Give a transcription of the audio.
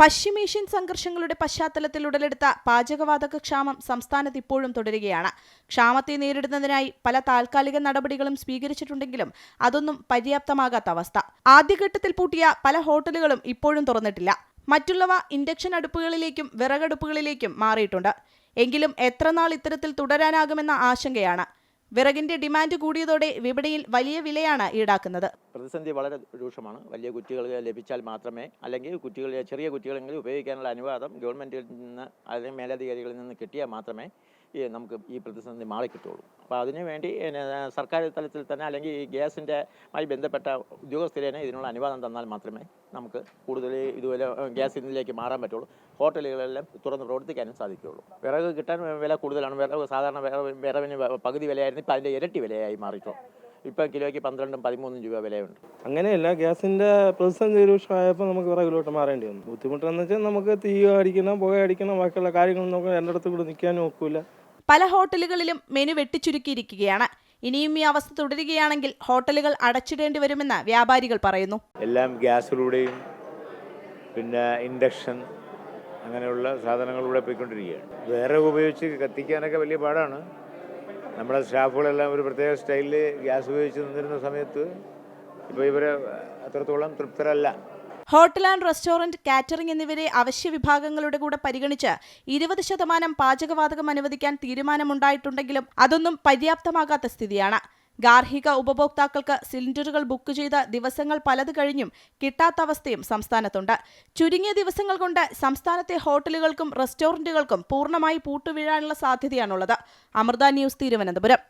പശ്ചിമേഷ്യൻ സംഘർഷങ്ങളുടെ പശ്ചാത്തലത്തിൽ ഉടലെടുത്ത പാചകവാതക ക്ഷാമം സംസ്ഥാനത്ത് ഇപ്പോഴും തുടരുകയാണ്. ക്ഷാമത്തെ നേരിടുന്നതിനായി പല താൽക്കാലിക നടപടികളും സ്വീകരിച്ചിട്ടുണ്ടെങ്കിലും അതൊന്നും പര്യാപ്തമാകാത്ത അവസ്ഥ. ആദ്യഘട്ടത്തിൽ പൂട്ടിയ പല ഹോട്ടലുകളും ഇപ്പോഴും തുറന്നിട്ടില്ല. മറ്റുള്ളവ ഇൻഡക്ഷൻ അടുപ്പുകളിലേക്കും വിറകടുപ്പുകളിലേക്കും മാറിയിട്ടുണ്ട്. എങ്കിലും എത്ര നാൾ ഇത്തരത്തിൽ തുടരാനാകുമെന്ന ആശങ്കയാണ്. വിറകിന്റെ ഡിമാൻഡ് കൂടിയതോടെ വിപണിയിൽ വലിയ വിലയാണ് ഈടാക്കുന്നത്. പ്രതിസന്ധി വളരെ രൂക്ഷമാണ്. വലിയ കുറ്റികൾ ലഭിച്ചാൽ മാത്രമേ, അല്ലെങ്കിൽ ചെറിയ കുറ്റികളെങ്കിലും ഉപയോഗിക്കാനുള്ള അനുവാദം ഗവൺമെന്റിൽ നിന്ന് അല്ലെങ്കിൽ മേലധികാരികളിൽ നിന്ന് കിട്ടിയാൽ മാത്രമേ നമുക്ക് ഈ പ്രതിസന്ധി മാറിക്കിട്ടുള്ളൂ. അപ്പോൾ അതിനുവേണ്ടി സർക്കാർ തലത്തിൽ തന്നെ അല്ലെങ്കിൽ ഈ ഗ്യാസിൻ്റെമായി ബന്ധപ്പെട്ട ഉദ്യോഗസ്ഥരേനെ ഇതിനുള്ള അനുവാദം തന്നാൽ മാത്രമേ നമുക്ക് കൂടുതൽ ഇതുപോലെ ഗ്യാസ് ഇതിലേക്ക് മാറാൻ പറ്റുള്ളൂ. ഹോട്ടലുകളെല്ലാം തുറന്ന് പ്രവർത്തിക്കാനും സാധിക്കുകയുള്ളൂ. വിറക് കിട്ടാൻ വില കൂടുതലാണ്. സാധാരണ വിറവിന് പകുതി വിലയായിരുന്നു, ഇപ്പോൾ അതിൻ്റെ ഇരട്ടി വിലയായി മാറിയിട്ടുള്ളൂ. ഇപ്പം കിലോയ്ക്ക് 12-13 രൂപ വിലയുണ്ട്. അങ്ങനെയല്ല, ഗ്യാസിൻ്റെ പ്രതിസന്ധി രൂക്ഷമായപ്പോൾ നമുക്ക് വിറകിലോട്ട് മാറേണ്ടി വന്നു. ബുദ്ധിമുട്ടെന്ന് വെച്ചാൽ നമുക്ക് തീ അടിക്കണം, പുക അടിക്കണം, ബാക്കിയുള്ള കാര്യങ്ങൾ നോക്കാൻ രണ്ടിടത്ത് കൂടെ നിൽക്കാനും ഒക്കില്ല. പല ഹോട്ടലുകളിലും മെനു വെട്ടിച്ചുരുക്കിയിരിക്കുകയാണ്. ഇനിയും ഈ അവസ്ഥ തുടരുകയാണെങ്കിൽ ഹോട്ടലുകൾ അടച്ചിടേണ്ടി വരുമെന്ന് വ്യാപാരികൾ പറയുന്നു. എല്ലാം ഗ്യാസിലൂടെയും പിന്നെ ഇൻഡക്ഷൻ അങ്ങനെയുള്ള സാധനങ്ങളിലൂടെ പോയിക്കൊണ്ടിരിക്കുകയാണ്. വിറക് ഉപയോഗിച്ച് കത്തിക്കാനൊക്കെ വലിയ പാടാണ്. നമ്മുടെ സ്റ്റാഫുകളെല്ലാം ഒരു പ്രത്യേക സ്റ്റൈലിൽ ഗ്യാസ് ഉപയോഗിച്ച് നിന്നിരുന്ന സമയത്ത് ഇപ്പോൾ ഇവർ അത്രത്തോളം തൃപ്തരല്ല. ഹോട്ടൽ ആൻഡ് റെസ്റ്റോറന്റ്, കാറ്ററിംഗ് എന്നിവരെ അവശ്യ വിഭാഗങ്ങളുടെ കൂടെ പരിഗണിച്ച് 20% പാചകവാതകം അനുവദിക്കാൻ തീരുമാനമുണ്ടായിട്ടുണ്ടെങ്കിലും അതൊന്നും പര്യാപ്തമാകാത്ത സ്ഥിതിയാണ്. ഗാർഹിക ഉപഭോക്താക്കൾക്ക് സിലിണ്ടറുകൾ ബുക്ക് ചെയ്ത ദിവസങ്ങൾ പലത് കഴിഞ്ഞും കിട്ടാത്ത അവസ്ഥയും സംസ്ഥാനത്തുണ്ട്. ചുരുങ്ങിയ ദിവസങ്ങൾ കൊണ്ട് സംസ്ഥാനത്തെ ഹോട്ടലുകൾക്കും റെസ്റ്റോറന്റുകൾക്കും പൂർണ്ണമായി പൂട്ടുവീഴാനുള്ള സാധ്യതയാണുള്ളത്. അമൃത ന്യൂസ്, തിരുവനന്തപുരം.